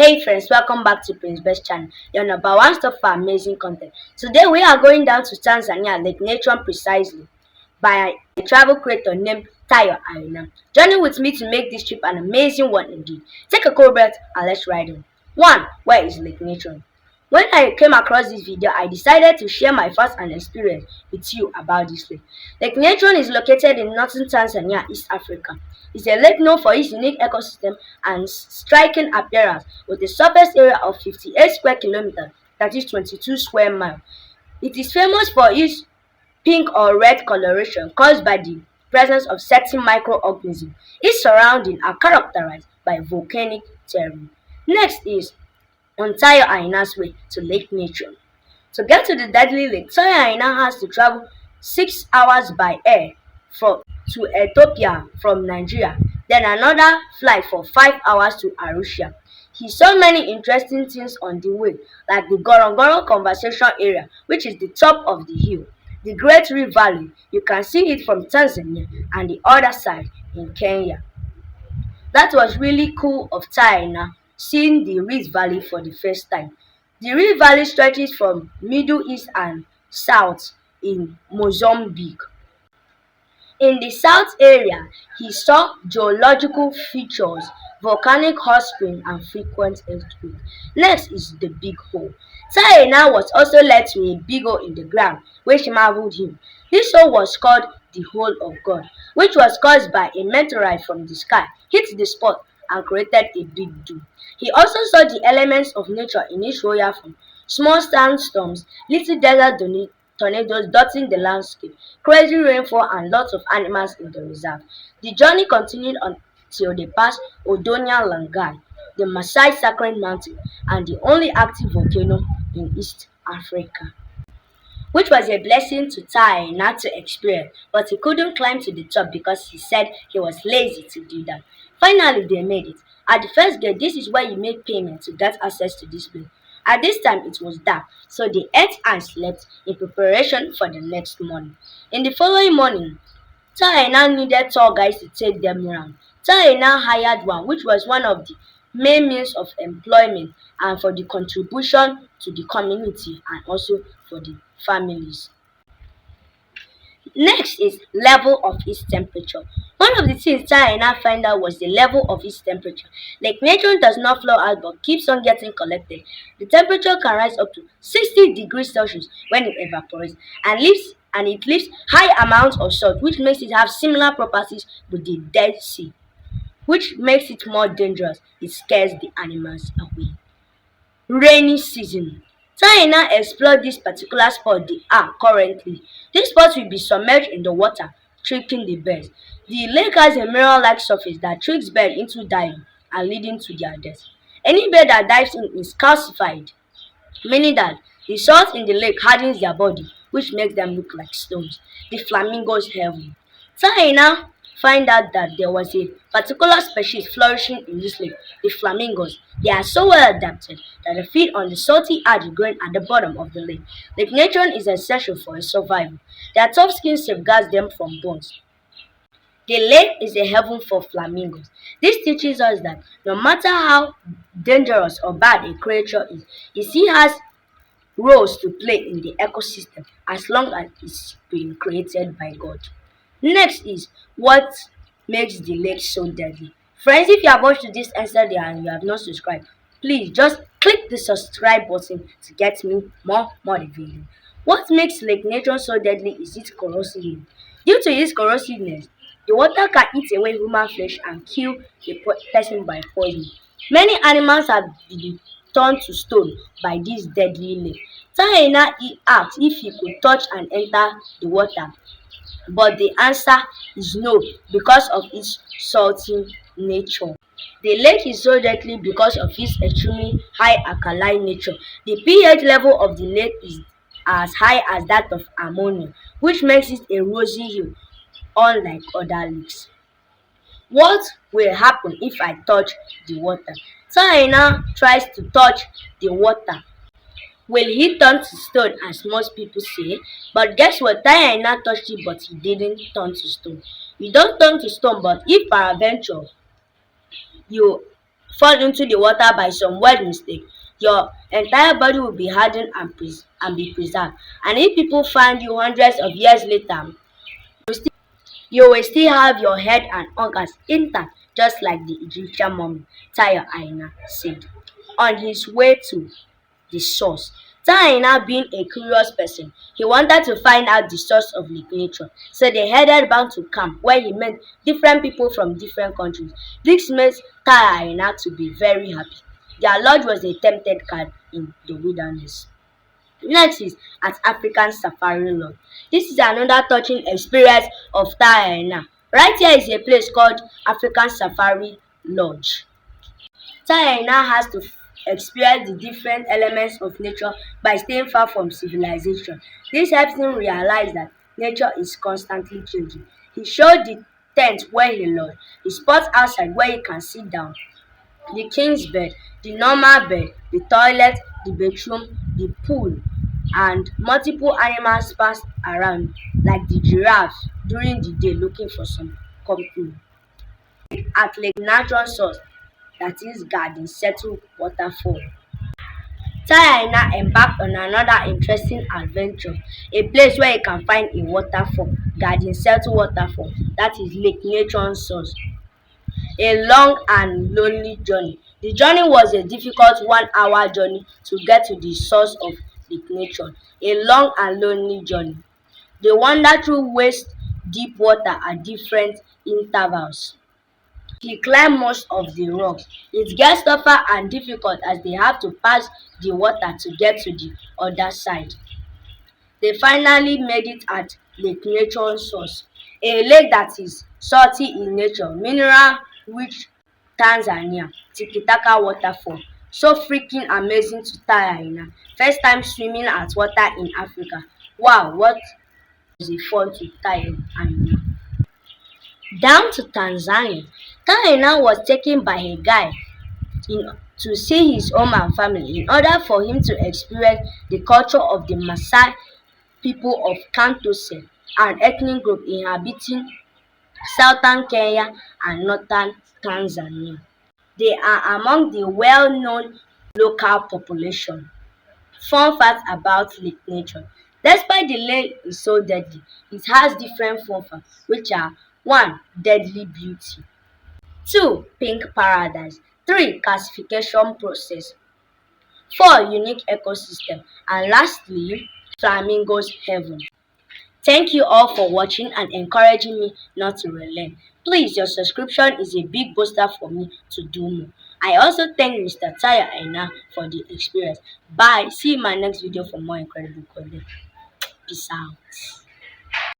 Hey friends, welcome back to Prince Best channel, your number one stop for amazing content. Today we are going down to Tanzania, Lake Natron precisely, by a travel creator named Tayo Arena. Journey with me to make this trip an amazing one indeed. Take a cold breath and let's ride on. 1. Where is Lake Natron? When I came across this video, I decided to share my first-hand experience with you about this lake. Lake Natron is located in northern Tanzania, East Africa. It's a lake known for its unique ecosystem and striking appearance with a surface area of 58 square kilometers, that is 22 square miles. It is famous for its pink or red coloration caused by the presence of certain microorganisms. Its surroundings are characterized by volcanic terrain. Next is Tayo Aina's way to Lake Natron. To get to the deadly lake, Tayo Aina has to travel 6 hours by air to Ethiopia from Nigeria, then another flight for 5 hours to Arusha. He saw many interesting things on the way, like the Gorongoro Conservation Area, which is the top of the hill, the Great Rift Valley. You can see it from Tanzania and the other side in Kenya. That was really cool of Tayo Aina, seeing the Rift Valley for the first time. The Rift Valley stretches from Middle East and South in Mozambique. In the south area, he saw geological features, volcanic hot springs, and frequent earthquakes. Next is the Big Hole. Tayo Aina was also led to a big hole in the ground, which marveled him. This hole was called the Hole of God, which was caused by a meteorite from the sky, hit the spot, and created a big dome. He also saw the elements of nature in its royal form: small sandstorms, little desert tornadoes dotting the landscape, crazy rainfall, and lots of animals in the reserve. The journey continued until they passed Odonia Langai, the Maasai Sacred Mountain, and the only active volcano in East Africa, which was a blessing to Tayo Aina to experience, but he couldn't climb to the top because he said he was lazy to do that. Finally, they made it. At the first gate, this is where you make payment to get access to this place. At this time, it was dark, so they ate and slept in preparation for the next morning. In the following morning, Tayo Aina needed tour guides to take them around. Tayo Aina hired one, which was one of the main means of employment and for the contribution to the community and also for the families. Next is level of its temperature. One of the things Tayo Aina found out was the level of its temperature. Lake Natron does not flow out but keeps on getting collected. The temperature can rise up to 60 degrees Celsius when it evaporates and it leaves high amounts of salt, which makes it have similar properties with the Dead Sea, which makes it more dangerous. It scares the animals away. Rainy season. Tayo Aina explored this particular spot they are currently. This spot will be submerged in the water, tricking the birds. The lake has a mirror-like surface that tricks birds into diving and leading to their death. Any bird that dives in is calcified, meaning that the salt in the lake hardens their body, which makes them look like stones. The flamingos heaven. Tayo Aina find out that there was a particular species flourishing in this lake, the flamingos. They are so well adapted that they feed on the salty algae growing at the bottom of the lake. Lake Natron is essential for its survival. Their tough skin safeguards them from burns. The lake is a heaven for flamingos. This teaches us that no matter how dangerous or bad a creature is, it still has roles to play in the ecosystem as long as it's been created by God. Next is what makes the lake so deadly. Friends, if you have watched this answer there and you have not subscribed, please just click the subscribe button to get me more motivated. What makes Lake Natron so deadly is its corrosiveness. Due to its corrosiveness, the water can eat away human flesh and kill the person by poison. Many animals have been turned to stone by this deadly lake. Tayo Aina asked if he could touch and enter the water, but the answer is no because of its salty nature. The lake is so deadly because of its extremely high alkaline nature. The pH level of the lake is as high as that of ammonia, which makes it a rosy hill, unlike other lakes. What will happen if I touch the water? Tayo Aina tries to touch the water. Will he turn to stone, as most people say? But guess what? Tayo Aina touched it, but he didn't turn to stone. You don't turn to stone, but if peradventure you fall into the water by some weird mistake, your entire body will be hardened and be preserved. And if people find you hundreds of years later, you will still have your head and organs intact, just like the Egyptian mummy Tayo Aina said. On his way to the source, Tayo Aina, being a curious person, he wanted to find out the source of Lake Natron. So they headed back to camp where he met different people from different countries. This made Tayo Aina to be very happy. Their lodge was a tempted camp in the wilderness. Next is at African Safari Lodge. This is another touching experience of Taina. Right here is a place called African Safari Lodge. Taina has to experience the different elements of nature by staying far from civilization. This helps him realize that nature is constantly changing. He showed the tent where he lodged, the spot outside where he can sit down, the king's bed, the normal bed, the toilet, the bedroom, the pool, and multiple animals passed around like the giraffe during the day looking for some company. At Lake Natron source, that is Garden Settle Waterfall, Tayaina embarked on another interesting adventure, a place where you can find a waterfall, Garden Settle Waterfall, that is Lake Natron source. A long and lonely journey. The journey was a difficult 1 hour journey to get to the source of the nature. A long and lonely journey. They wander through waist deep water at different intervals. He climbed most of the rocks. It gets tougher and difficult as they have to pass the water to get to the other side. They finally made it at Lake Natron source, a lake that is salty in nature, mineral-rich Tanzania, Tiki-Taka waterfall. So freaking amazing to Tayaina. First time swimming at water in Africa. Wow, what was it fun to Tayaina. Down to Tanzania, Tayaina was taken by a guide to see his home and family in order for him to experience the culture of the Maasai people of Kantose, an ethnic group inhabiting southern Kenya and northern Tanzania. They are among the well-known local population. Fun fact about Lake Natron: despite the lake is so deadly, it has different fun facts which are: 1. Deadly beauty, 2. Pink paradise, 3. Classification process, 4. Unique ecosystem, and lastly, flamingos heaven. Thank you all for watching and encouraging me not to relent. Please, your subscription is a big booster for me to do more. I also thank Mr. Taya Aina for the experience. Bye. See you in my next video for more incredible content. Peace out.